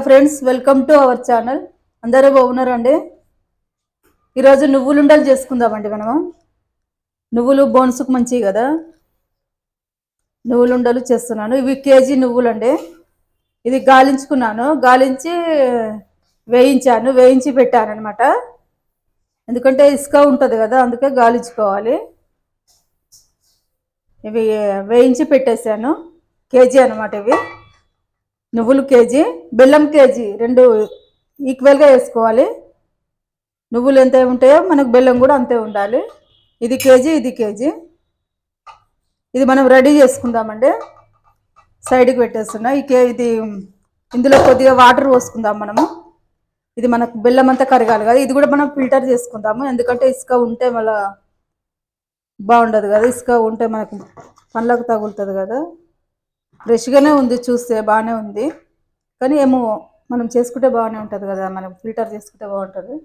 Friends, welcome to our channel. అందరూ బాగున్నారండి. ఈరోజు నువ్వులుండలు చేసుకుందామండి. నువ్వులు బోన్సుకు మంచివి కదా. నువ్వులుండలు చేస్తున్నాను. ఇవి కేజీ నువ్వులండి. ఇది గాలించుకున్నాను, గాలించి వేయించి పెట్టాను అనమాట. ఎందుకంటే ఇసుక ఉంటుంది కదా, అందుకే గాలించుకోవాలి. ఇవి వేయించి పెట్టేశాను. కేజీ అనమాట ఇవి. నువ్వులు కేజీ, బెల్లం కేజీ, రెండు ఈక్వల్గా వేసుకోవాలి. నువ్వులు ఎంత ఉంటాయో మనకు బెల్లం కూడా అంతే ఉండాలి. ఇది కేజీ, ఇది కేజీ. ఇది మనం రెడీ చేసుకుందామండి. సైడ్కి పెట్టేస్తున్నా. ఇది ఇందులో కొద్దిగా వాటర్ పోసుకుందాం మనము. ఇది మనకు బెల్లం అంతా కరగాలి కదా. ఇది కూడా మనం ఫిల్టర్ చేసుకుందాము, ఎందుకంటే ఇసుక ఉంటే మళ్ళీ బాగుండదు కదా. ఇసుక ఉంటే మనకు పండ్లకు తగులుతుంది కదా. ఫ్రెష్గానే ఉంది, చూస్తే బాగానే ఉంది. కానీ ఏమో మనం చేసుకుంటే బాగానే ఉంటుంది కదా, మనం ఫిల్టర్ చేసుకుంటే బాగుంటుంది.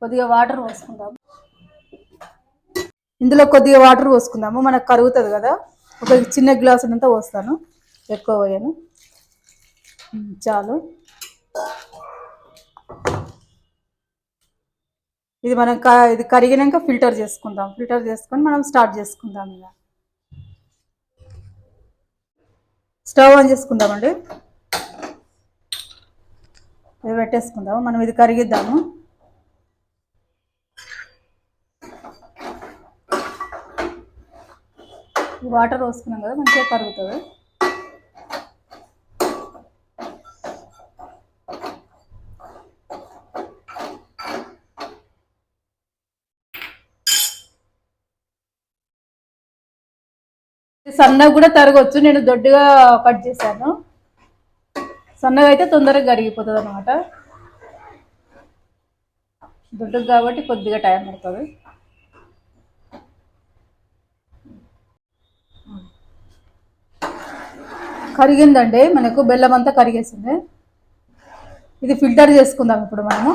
కొద్దిగా వాటర్ పోసుకుందాము. ఇందులో కొద్దిగా వాటర్ పోసుకుందాము, మనకు కరుగుతుంది కదా. ఒక చిన్న గ్లాసు అంతా పోస్తాను, ఎక్కువ పోయాను, చాలు. ఇది మనం ఇది కరిగినాక ఫిల్టర్ చేసుకుందాం. ఫిల్టర్ చేసుకొని మనం స్టార్ట్ చేసుకుందాం. ఇక స్టవ్ ఆన్ చేసుకుందామండి. ఇది పెట్టేసుకుందాము. మనం ఇది కరిగిద్దాము. వాటర్ పోసుకున్నాం కదా, మంచిగా కరుగుతుంది. సన్నగా కూడా తరగవచ్చు, నేను దొడ్డుగా కట్ చేశాను. సన్నగా అయితే తొందరగా కరిగిపోతుంది అనమాట. దొడ్డుగా కాబట్టి కొద్దిగా టైం పడుతుంది. కరిగిందండి, మనకు బెల్లం అంతా కరిగేసింది. ఇది ఫిల్టర్ చేసుకుందాం ఇప్పుడు మనము.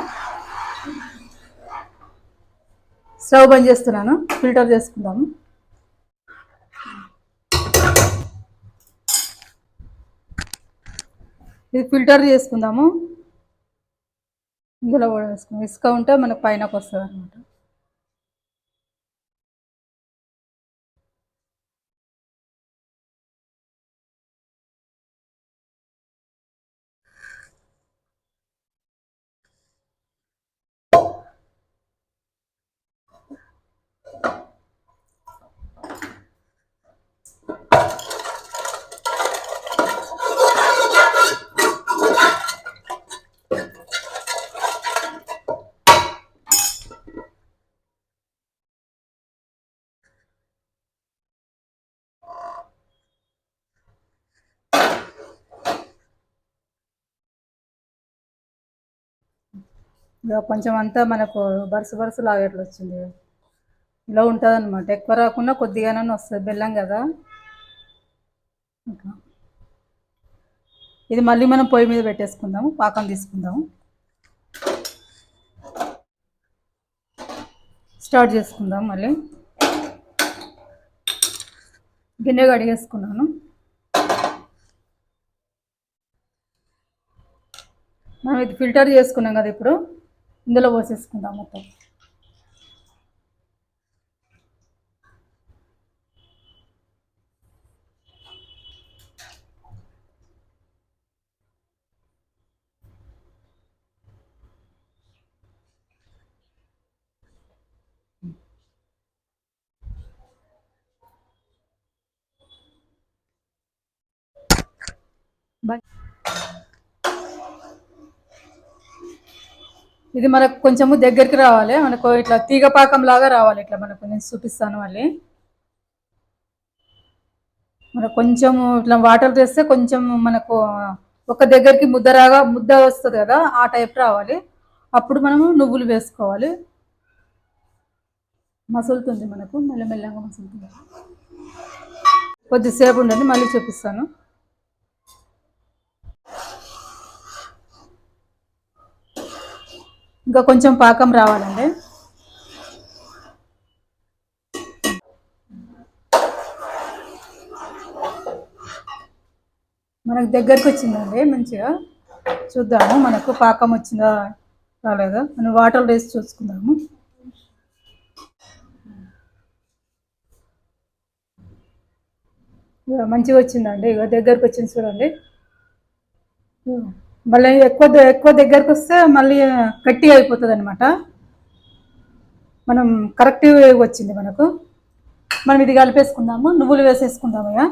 స్టవ్ బంద్ చేస్తున్నాను, ఫిల్టర్ చేసుకుందాము. ఇది ఫిల్టర్ చేసుకుందాము. ఇందులో కూడా వేసుకుందాం. ఇసుక ఉంటే మనకు పైనకు వస్తుంది అనమాట. ఇక కొంచెం అంతా మనకు బరుసు లాగేట్లు వచ్చింది. ఇలా ఉంటుంది అనమాట. ఎక్కువ రాకుండా కొద్దిగానే వస్తుంది, బెల్లం కదా. ఇది మళ్ళీ మనం పొయ్యి మీద పెట్టేసుకుందాము, పాకం తీసుకుందాము. స్టార్ట్ చేసుకుందాం. మళ్ళీ గిన్నె కడిగేసుకున్నాను. మనం ఇది ఫిల్టర్ చేసుకున్నాం కదా, ఇప్పుడు ఇందులో పోసేసుకుందాం మొత్తం. ఇది మనకు కొంచెము దగ్గరికి రావాలి, మనకు ఇట్లా తీగ పాకం లాగా రావాలి. ఇట్లా మనకు నేను చూపిస్తాను మళ్ళీ. మనకు కొంచెము ఇట్లా వాటర్ వేస్తే కొంచెం మనకు ఒక దగ్గరికి ముద్ద వస్తుంది కదా, ఆ టైప్ రావాలి. అప్పుడు మనము నువ్వులు వేసుకోవాలి. మసులుతుంది మనకు, మెల్లమెల్లగా మసులుతుంది. కొద్దిసేపు ఉండండి, మళ్ళీ చూపిస్తాను. ఇంకా కొంచెం పాకం రావాలండి. మనకు దగ్గరికి వచ్చిందండి మంచిగా. చూద్దాము మనకు పాకం వచ్చిందా రాలేదా మనం వాటర్ వేసి చూసుకుందాము. మంచిగా వచ్చిందండి. ఇక దగ్గరకు వచ్చింది చూడండి. మళ్ళీ ఎక్కువ ఎక్కువ దగ్గరకు వస్తే మళ్ళీ గట్టిగా అయిపోతుంది అనమాట. మనం కరెక్ట్గా వచ్చింది మనకు. మనం ఇది కలిపేసుకుందాము. నువ్వులు వేసేసుకుందాము. ఇక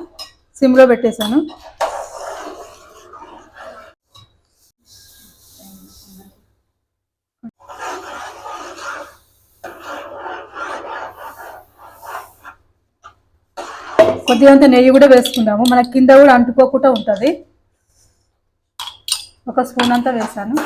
సిమ్లో పెట్టేశాను. కొద్దిగా అంత నెయ్యి కూడా వేసుకుందాము. మన కింద కూడా అంటుకోకుండా ఉంటుంది. ఒక స్పూన్ అంతా వేసాను.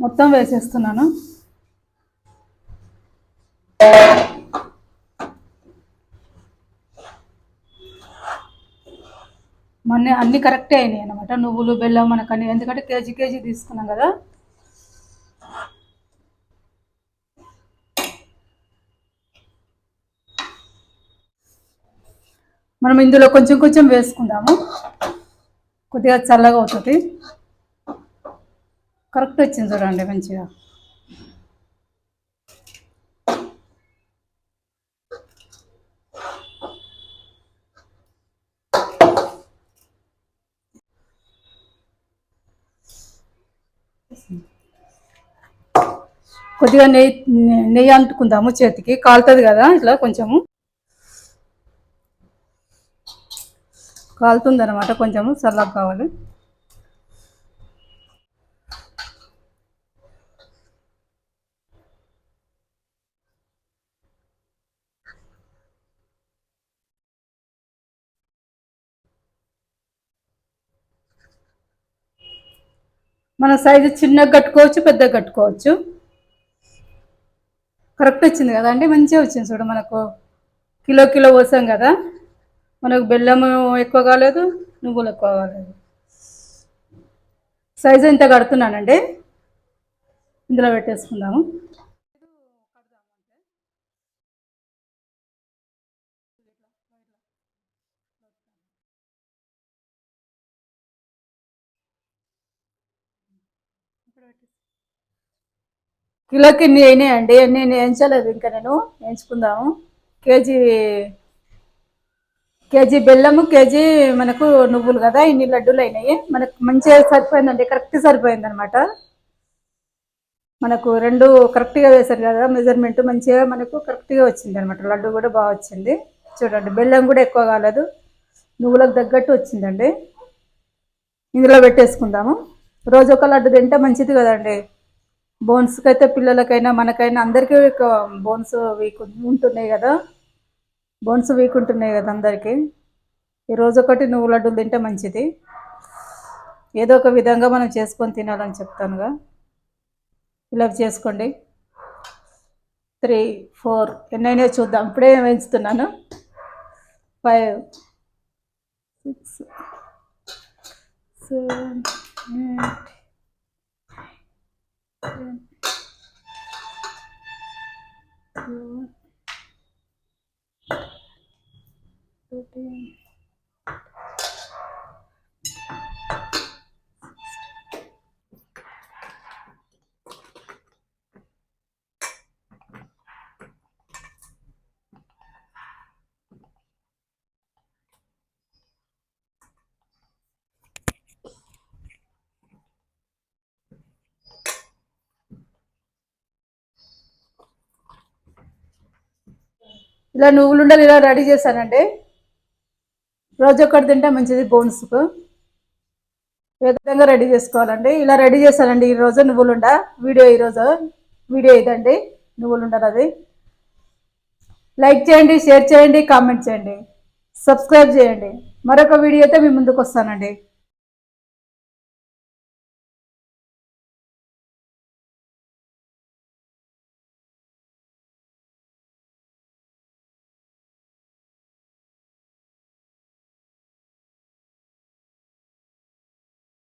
మొత్తం వేసేస్తున్నాను. మొన్న అన్నీ కరెక్టే అయినాయి అనమాట. నువ్వులు బెల్లం మనకు అన్ని, ఎందుకంటే కేజీ కేజీ తీసుకున్నాం కదా. మనం ఇందులో కొంచెం కొంచెం వేసుకుందాము. కొద్దిగా చల్లగా అవుతుంది. కరెక్ట్ వచ్చింది చూడండి మంచిగా. కొద్దిగా నెయ్యి అంటుకుందాము చేతికి, కాలుతుంది కదా. ఇట్లా కొంచెము కాలుతుంది అనమాట. కొంచెము చల్లగా కావాలి. మన సైజు చిన్నగా కట్టుకోవచ్చు, పెద్దగా కట్టుకోవచ్చు. కరెక్ట్ వచ్చింది కదా అండి. మంచిగా వచ్చింది చూడు. మనకు కిలో పోసాం కదా. మనకు బెల్లం ఎక్కువ కాలేదు, నువ్వులు ఎక్కువ కాలేదు. సైజు ఇంత కడుతున్నానండి. ఇందులో పెట్టేసుకుందాము. కిలోకి ఇన్ని అయినాయండి. నేను వేయించలేదు ఇంకా. నేను వేయించుకుందాము. కేజీ బెల్లము, కేజీ మనకు నువ్వులు కదా. ఇన్ని లడ్డూలు అయినాయి. మనకు మంచిగా సరిపోయిందండి. కరెక్ట్ సరిపోయింది అనమాట. మనకు రెండు కరెక్ట్గా వేశారు కదా మెజర్మెంట్. మంచిగా మనకు కరెక్ట్గా వచ్చింది అనమాట. లడ్డు కూడా బాగా వచ్చింది చూడండి. బెల్లం కూడా ఎక్కువ కాలేదు, నువ్వులకు తగ్గట్టు వచ్చిందండి. ఇందులో పెట్టేసుకుందాము. రోజు ఒక లడ్డు తింటే మంచిది కదండి. బోన్స్కి అయితే పిల్లలకైనా మనకైనా అందరికీ బోన్స్ వీక్ ఉంటున్నాయి కదా. బోన్స్ వీక్ ఉంటున్నాయి కదా అందరికీ. ఈరోజు ఒకటి నువ్వు లడ్డూలు తింటే మంచిది. ఏదో ఒక విధంగా మనం చేసుకొని తినాలని చెప్తానుగా. ఇలా చేసుకోండి. 3, 4 ఎన్నైనా చూద్దాం. ఇప్పుడే వేయించుతున్నాను. 5, 6, 7, 8, 10, 12, 13. ఇలా నువ్వులుండలు ఇలా రెడీ చేశానండి. రోజు ఒక్కటి తింటే మంచిది బోన్స్కు. ఏ విధంగా రెడీ చేసుకోవాలండి. ఇలా రెడీ చేశానండి ఈరోజు నువ్వులుండ. ఈరోజు వీడియో ఇదండి నువ్వులుండలు అది. లైక్ చేయండి, షేర్ చేయండి, కామెంట్ చేయండి, సబ్స్క్రైబ్ చేయండి. మరొక వీడియోతో మీ ముందుకు వస్తానండి.